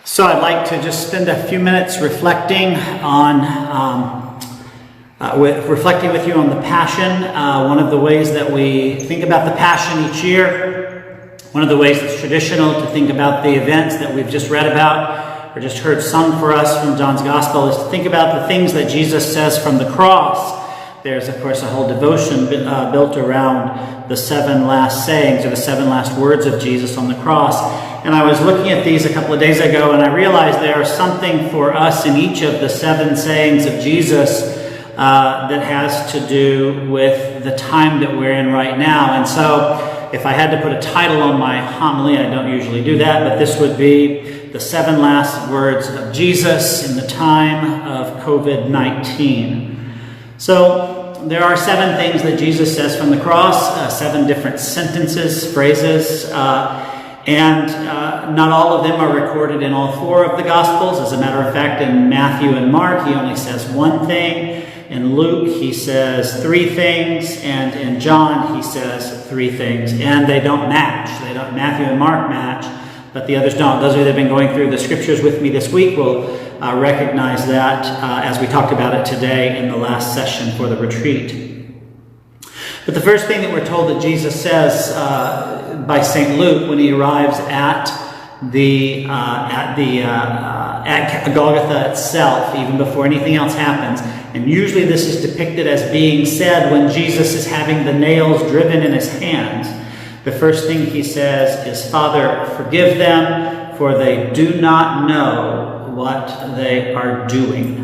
So I'd like to just spend a few minutes reflecting on, reflecting with you on the Passion. One of the ways that we think about the Passion each year, one of the ways it's traditional to think about the events that we've just read about or just heard sung for us from John's Gospel is to think about the things that Jesus says from the cross. There's, of course, a whole devotion built around the 7 last sayings or the 7 last words of Jesus on the cross. And I was looking at these a couple of days ago, and I realized there is something for us in each of the 7 sayings of Jesus that has to do with the time that we're in right now. And so if I had to put a title on my homily, I don't usually do that, but this would be the 7 last words of Jesus in the time of COVID-19. So there are 7 things that Jesus says from the cross, 7 different sentences, phrases, and not all of them are recorded in all 4 of the Gospels. As a matter of fact, in Matthew and Mark, he only says 1 thing. In Luke, he says 3 things. And in John, he says 3 things. And they don't match. Matthew and Mark match, but the others don't. Those of you that have been going through the scriptures with me this week will recognize that as we talked about it today in the last session for the retreat. But the first thing that we're told that Jesus says by St. Luke when he arrives at Golgotha itself, even before anything else happens, and usually this is depicted as being said when Jesus is having the nails driven in his hands. The first thing he says is, "Father, forgive them, for they do not know what they are doing."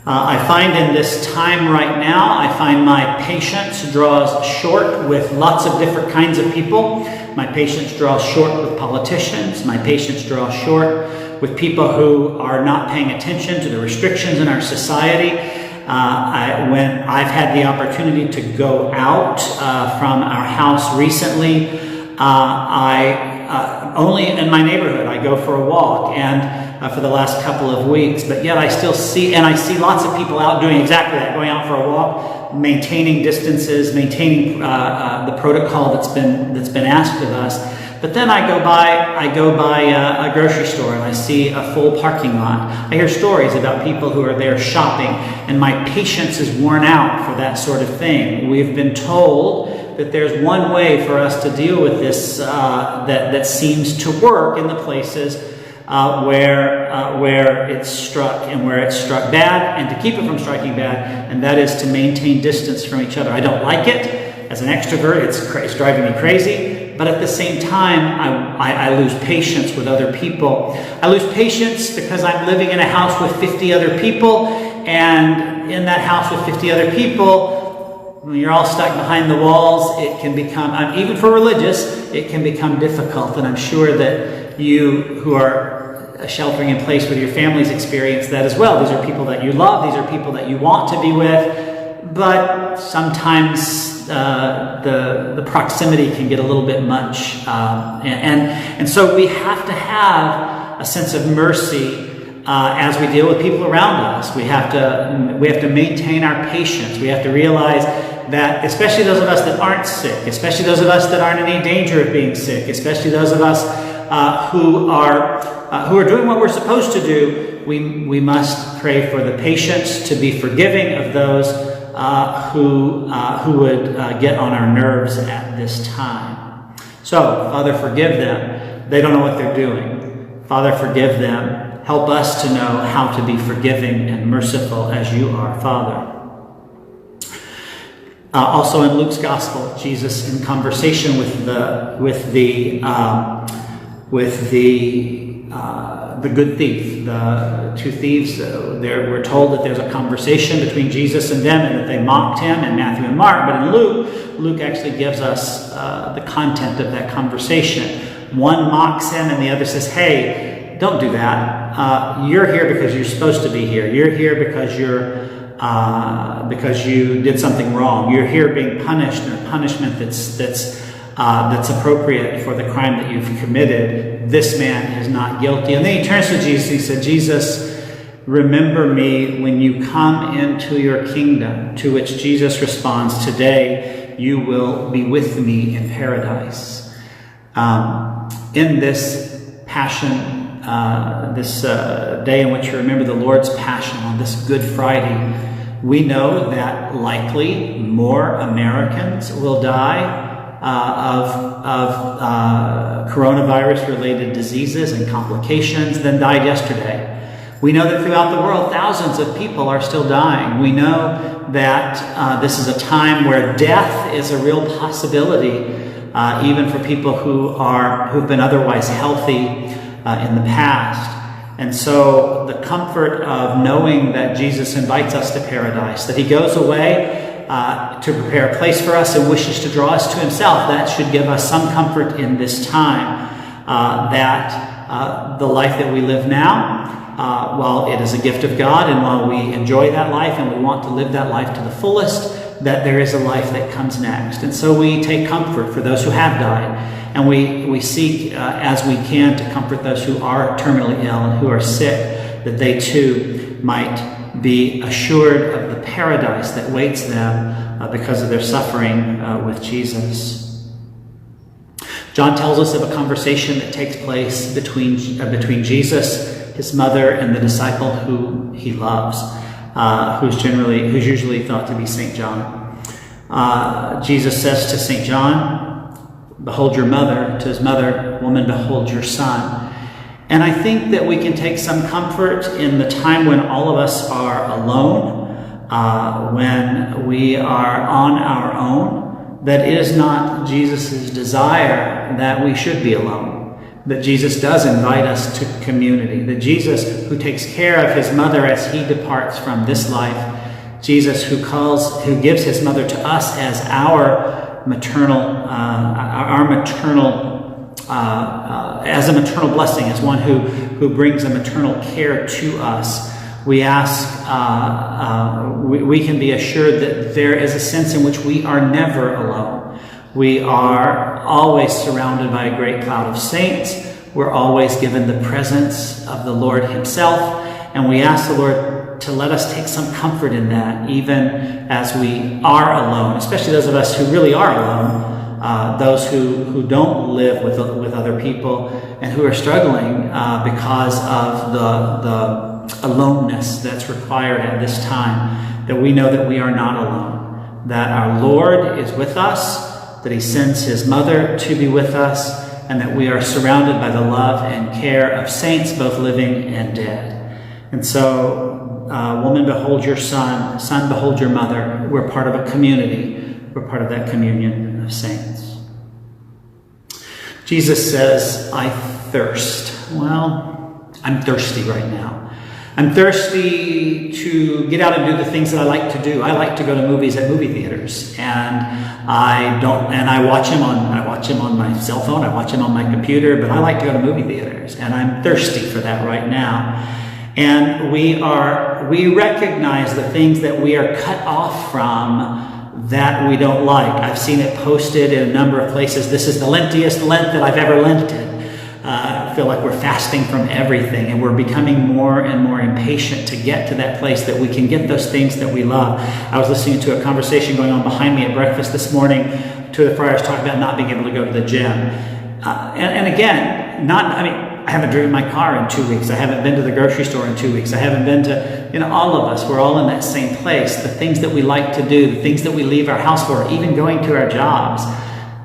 I find in this time right now, I find my patience draws short with lots of different kinds of people. My patience draws short with politicians. My patience draws short with people who are not paying attention to the restrictions in our society. When I've had the opportunity to go out from our house recently, only in my neighborhood, I go for a walk, and for the last couple of weeks, but yet I still see, and I see lots of people out doing exactly that, going out for a walk, maintaining distances, maintaining the protocol that's been asked of us. But then I go by a grocery store and I see a full parking lot. I hear stories about people who are there shopping, and my patience is worn out for that sort of thing. We've been told that there's one way for us to deal with this that seems to work in the places where it's struck and where it's struck bad, and to keep it from striking bad, and that is to maintain distance from each other. I don't like it. As an extrovert, it's driving me crazy. But at the same time, I lose patience with other people. I lose patience because I'm living in a house with 50 other people, and in that house with 50 other people, when you're all stuck behind the walls, it can become, even for religious, it can become difficult. And I'm sure that you who are sheltering in place with your families experience that as well. These are people that you love. These are people that you want to be with. But sometimes the proximity can get a little bit much. And so we have to have a sense of mercy as we deal with people around us. We have to maintain our patience. We have to realize that, especially those of us that aren't sick, especially those of us that aren't in any danger of being sick, especially those of us who are doing what we're supposed to do, we must pray for the patience to be forgiving of those who would get on our nerves at this time. So, Father, forgive them. They don't know what they're doing. Father, forgive them. Help us to know how to be forgiving and merciful as you are, Father. Also in Luke's Gospel, Jesus, in conversation with the good thief, the 2 thieves, we're told that there's a conversation between Jesus and them, and that they mocked him in Matthew and Mark. But in Luke actually gives us the content of that conversation. One mocks him, and the other says, "Hey, don't do that. You're here because you're supposed to be here. You're here because you did something wrong. You're here being punished in a punishment that's appropriate for the crime that you've committed. This man is not guilty." And then he turns to Jesus and he said, "Jesus, remember me when you come into your kingdom." To which Jesus responds, "Today you will be with me in paradise." In this Passion this day in which we remember the Lord's Passion on this Good Friday, we know that likely more Americans will die of coronavirus-related diseases and complications than died yesterday. We know that throughout the world, thousands of people are still dying. We know that this is a time where death is a real possibility, even for people who've been otherwise healthy in the past. And so the comfort of knowing that Jesus invites us to paradise, that he goes away to prepare a place for us and wishes to draw us to himself, that should give us some comfort in this time, that the life that we live now, while it is a gift of God, and while we enjoy that life and we want to live that life to the fullest, that there is a life that comes next. And so we take comfort for those who have died, and we seek as we can to comfort those who are terminally ill and who are sick, that they too might be assured of the paradise that waits them because of their suffering with Jesus. John tells us of a conversation that takes place between Jesus, his mother, and the disciple who he loves, who's usually thought to be St. John. Jesus says to St. John, "Behold your mother," to his mother, "Woman, behold your son." And I think that we can take some comfort in the time when all of us are alone, when we are on our own, that it is not Jesus' desire that we should be alone, that Jesus does invite us to community, that Jesus, who takes care of his mother as he departs from this life, Jesus who gives his mother to us as our maternal, as a maternal blessing, as one who brings a maternal care to us. We ask, we can be assured that there is a sense in which we are never alone. We are always surrounded by a great cloud of saints. We're always given the presence of the Lord himself, and we ask the Lord to let us take some comfort in that, even as we are alone, especially those of us who really are alone. Those who don't live with other people and who are struggling because of the aloneness that's required at this time, that we know that we are not alone, that our Lord is with us, that he sends his mother to be with us, and that we are surrounded by the love and care of saints, both living and dead. And so, woman, behold your son, son, behold your mother. We're part of a community. We're part of that communion of saints. Jesus says, "I thirst." Well, I'm thirsty right now. I'm thirsty to get out and do the things that I like to do. I like to go to movies at movie theaters, and I watch them on my cell phone. I watch them on my computer, but I like to go to movie theaters, and I'm thirsty for that right now. And we recognize the things that we are cut off from that we don't like. I've seen it posted in a number of places. This is the lentiest Lent that I've ever lented. I feel like we're fasting from everything, and we're becoming more and more impatient to get to that place that we can get those things that we love. I was listening to a conversation going on behind me at breakfast this morning. Two of the friars talked about not being able to go to the gym. And again, I haven't driven my car in 2 weeks. I haven't been to the grocery store in 2 weeks. I haven't been to, all of us, we're all in that same place. The things that we like to do, the things that we leave our house for, even going to our jobs,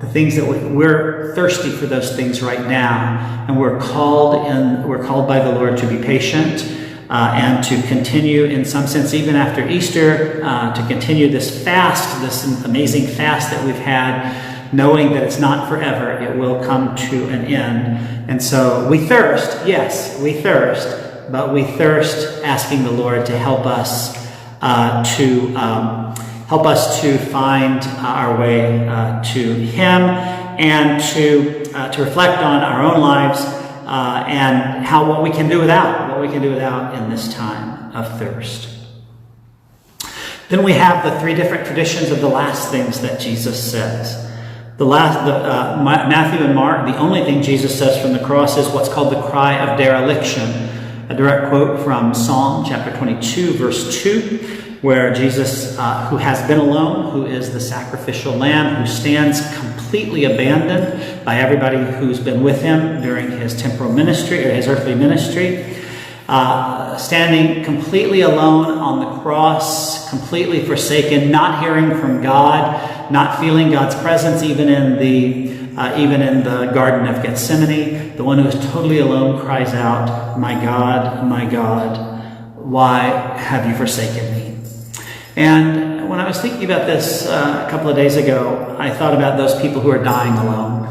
the things that we're thirsty for those things right now. And we're called by the Lord to be patient and to continue, in some sense, even after Easter, to continue this fast, this amazing fast that we've had, knowing that it's not forever, it will come to an end. And so we thirst, yes, we thirst, but we thirst asking the Lord to help us to find our way to him, and to reflect on our own lives and what we can do without in this time of thirst. Then we have the three different traditions of the last things that Jesus says. Matthew and Mark, the only thing Jesus says from the cross is what's called the cry of dereliction, a direct quote from Psalm chapter 22, verse 2, where Jesus, who has been alone, who is the sacrificial lamb, who stands completely abandoned by everybody who's been with him during his temporal ministry, or his earthly ministry, standing completely alone on the cross, completely forsaken, not hearing from God, not feeling God's presence even in the Garden of Gethsemane. The one who is totally alone cries out, my God, why have you forsaken me?" And when I was thinking about this a couple of days ago, I thought about those people who are dying alone,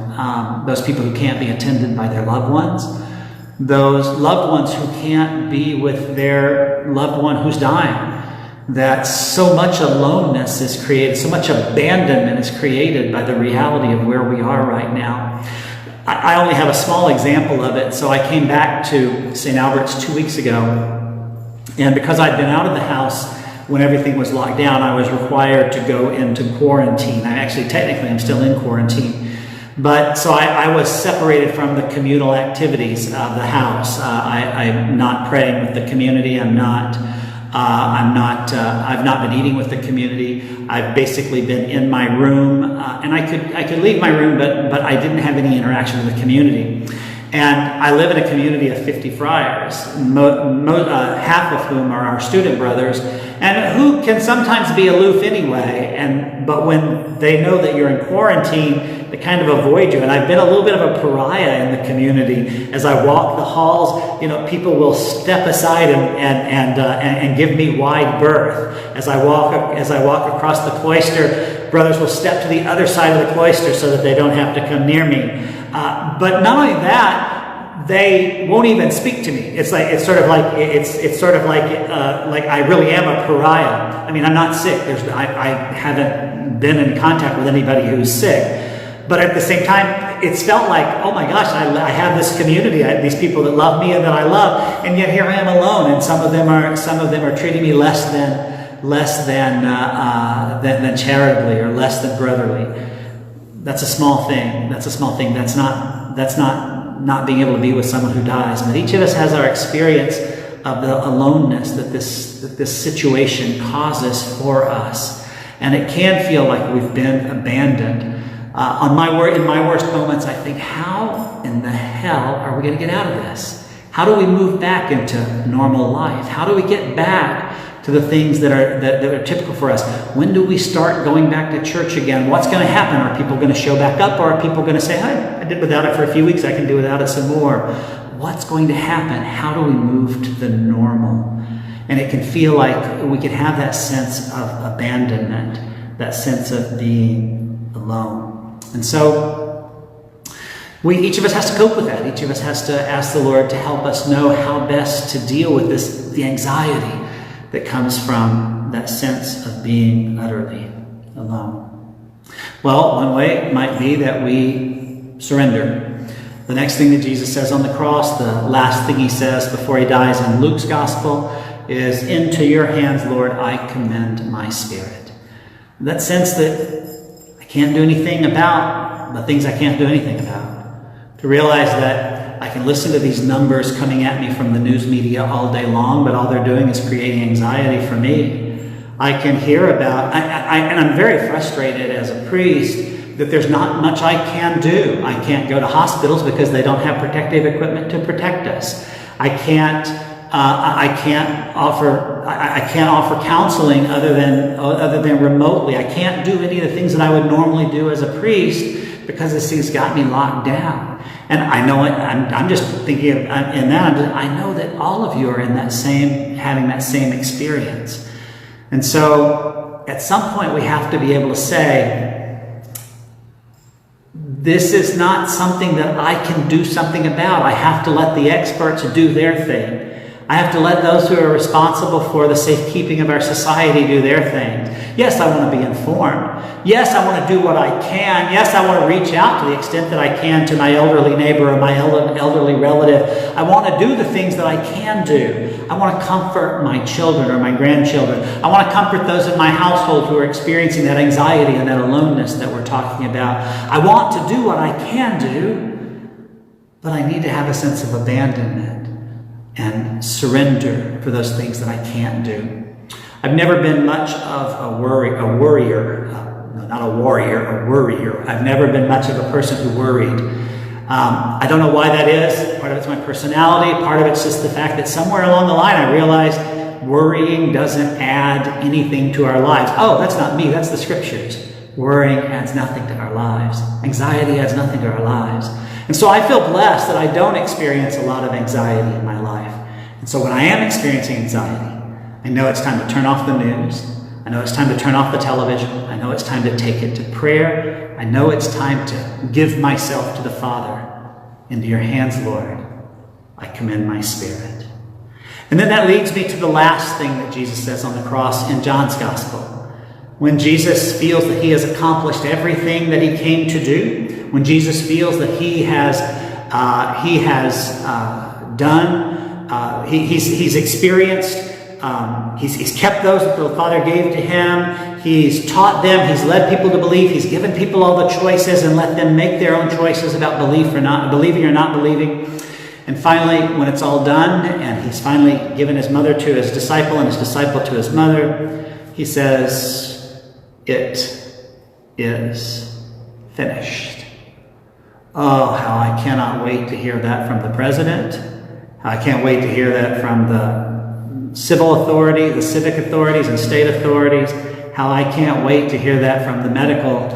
those people who can't be attended by their loved ones, those loved ones who can't be with their loved one who's dying. That so much aloneness is created, so much abandonment is created by the reality of where we are right now. I only have a small example of it, so I came back to St. Albert's 2 weeks ago, and because I'd been out of the house when everything was locked down, I was required to go into quarantine. Technically, I'm still in quarantine. But so I was separated from the communal activities of the house. I'm not praying with the community. I've not been eating with the community. I've basically been in my room, and I could leave my room, but I didn't have any interaction with the community. And I live in a community of 50 friars, half of whom are our student brothers, and who can sometimes be aloof anyway. But when they know that you're in quarantine, they kind of avoid you. And I've been a little bit of a pariah in the community. As I walk the halls, people will step aside and give me wide berth. As I walk across the cloister, brothers will step to the other side of the cloister so that they don't have to come near me. But not only that, they won't even speak to me. It's sort of like I really am a pariah. I mean, I'm not sick. I haven't been in contact with anybody who's sick. But at the same time, it's felt like, oh my gosh, I have this community, these people that love me and that I love, and yet here I am alone. And some of them are treating me less than charitably or less than brotherly. That's a small thing. That's not being able to be with someone who dies. But each of us has our experience of the aloneness that this situation causes for us, and it can feel like we've been abandoned. In my worst moments, I think, how in the hell are we going to get out of this? How do we move back into normal life? How do we get back to the things that are typical for us? When do we start going back to church again? What's going to happen? Are people going to show back up? Or are people going to say, hey, I did without it for a few weeks, I can do without it some more? What's going to happen? How do we move to the normal? And it can feel like we can have that sense of abandonment, that sense of being alone. And so each of us has to cope with that. Each of us has to ask the Lord to help us know how best to deal with the anxiety that comes from that sense of being utterly alone. Well, one way might be that we surrender. The next thing that Jesus says on the cross, the last thing he says before he dies in Luke's gospel, is, "Into your hands, Lord, I commend my spirit." That sense that I can't do anything about the things I can't do anything about. To realize that I can listen to these numbers coming at me from the news media all day long, but all they're doing is creating anxiety for me. I can hear about, and I'm very frustrated as a priest that there's not much I can do. I can't go to hospitals because they don't have protective equipment to protect us. I can't offer counseling other than remotely. I can't do any of the things that I would normally do as a priest because this thing's got me locked down. And I know it. I'm just thinking in that. I know that all of you are having that same experience. And so, at some point, we have to be able to say, this is not something that I can do something about. I have to let the experts do their thing. I have to let those who are responsible for the safekeeping of our society do their things. Yes, I want to be informed. Yes, I want to do what I can. Yes, I want to reach out to the extent that I can to my elderly neighbor or my elderly relative. I want to do the things that I can do. I want to comfort my children or my grandchildren. I want to comfort those in my household who are experiencing that anxiety and that aloneness that we're talking about. I want to do what I can do, but I need to have a sense of abandonment. and surrender for those things that I can't do. I've never been much of a worrier. I've never been much of a person who worried. I don't know why that is. Part of it's my personality. Part of it's just the fact that somewhere along the line I realized worrying doesn't add anything to our lives. Oh, that's not me. That's the scriptures. Worrying adds nothing to our lives. Anxiety adds nothing to our lives. And so I feel blessed that I don't experience a lot of anxiety in my life. And so when I am experiencing anxiety, I know it's time to turn off the news. I know it's time to turn off the television. I know it's time to take it to prayer. I know it's time to give myself to the Father. Into your hands, Lord, I commend my spirit. And then that leads me to the last thing that Jesus says on the cross in John's Gospel. When Jesus feels that he has accomplished everything that he came to do, when Jesus feels that he's experienced, he's kept those that the Father gave to him, he's taught them, he's led people to believe, he's given people all the choices and let them make their own choices about believing or not believing. And finally, when it's all done, and he's finally given his mother to his disciple and his disciple to his mother, he says, "It is finished." Oh, how I cannot wait to hear that from the president. I can't wait to hear that from the civil authority, the civic authorities and state authorities. How I can't wait to hear that from the medical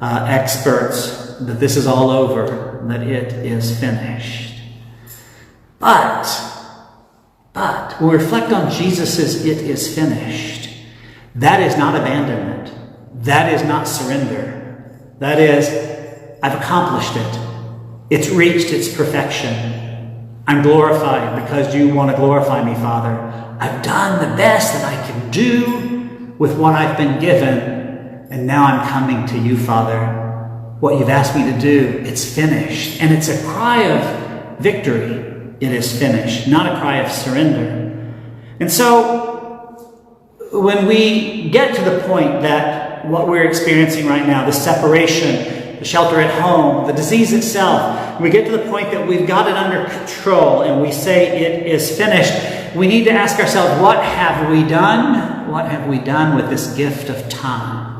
experts, that this is all over, that it is finished. But when we reflect on Jesus' "it is finished," that is not abandonment. That is not surrender. That is, I've accomplished it. It's reached its perfection. I'm glorified because you want to glorify me, Father. I've done the best that I can do with what I've been given. And now I'm coming to you, Father. What you've asked me to do, it's finished. And it's a cry of victory. It is finished, not a cry of surrender. And so, when we get to the point that what we're experiencing right now, the separation, the shelter at home, the disease itself, we get to the point that we've got it under control and we say it is finished, we need to ask ourselves, what have we done? What have we done with this gift of time?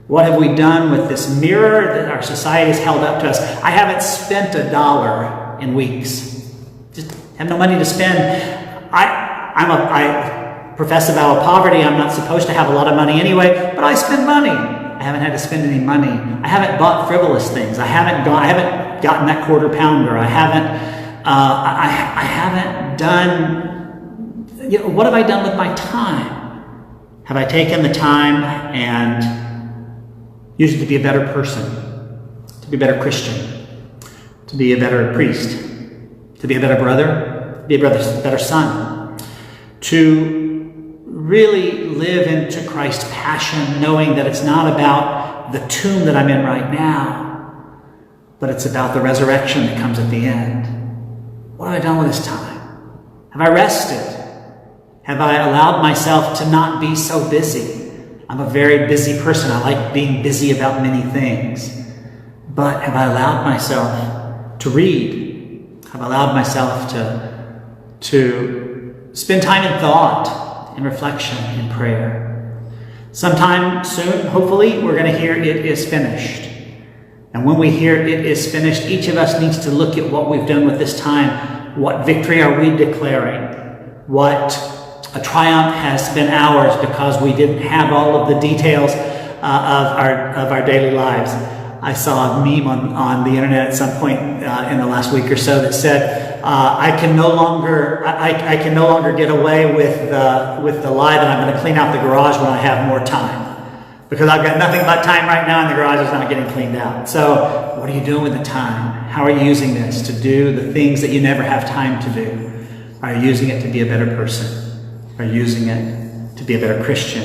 What have we done with this mirror that our society has held up to us? I haven't spent $1 in weeks. Just have no money to spend. I profess a vow of poverty. I'm not supposed to have a lot of money anyway, but I spend money. I haven't had to spend any money. I haven't bought frivolous things. I haven't gotten that quarter pounder. I haven't done. What have I done with my time? Have I taken the time and used it to be a better person, to be a better Christian, to be a better priest, to be a better brother, to be a better son, to really live into Christ's passion, knowing that it's not about the tomb that I'm in right now, but it's about the resurrection that comes at the end. What have I done with this time? Have I rested? Have I allowed myself to not be so busy? I'm a very busy person. I like being busy about many things. But have I allowed myself to read? Have allowed myself to spend time in thought, in reflection, in prayer. Sometime soon, hopefully, we're going to hear "it is finished." And when we hear "it is finished," each of us needs to look at what we've done with this time. What victory are we declaring? What a triumph has been ours because we didn't have all of the details of our daily lives. I saw a meme on the internet at some point in the last week or so that said, I can no longer get away with the lie that I'm going to clean out the garage when I have more time, because I've got nothing but time right now and the garage is not getting cleaned out. So what are you doing with the time? How are you using this to do the things that you never have time to do? Are you using it to be a better person? Are you using it to be a better Christian?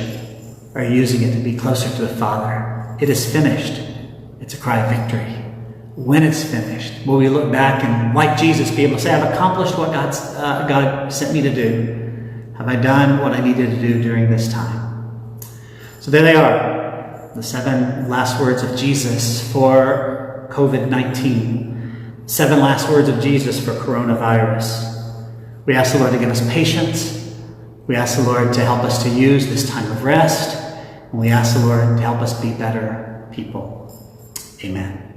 Are you using it to be closer to the Father? It is finished. It's a cry of victory. When it's finished, will we look back and, like Jesus, be able to say, I've accomplished what God sent me to do? Have I done what I needed to do during this time? So there they are, the 7 last words of Jesus for COVID-19. 7 last words of Jesus for coronavirus. We ask the Lord to give us patience. We ask the Lord to help us to use this time of rest. And we ask the Lord to help us be better people. Amen.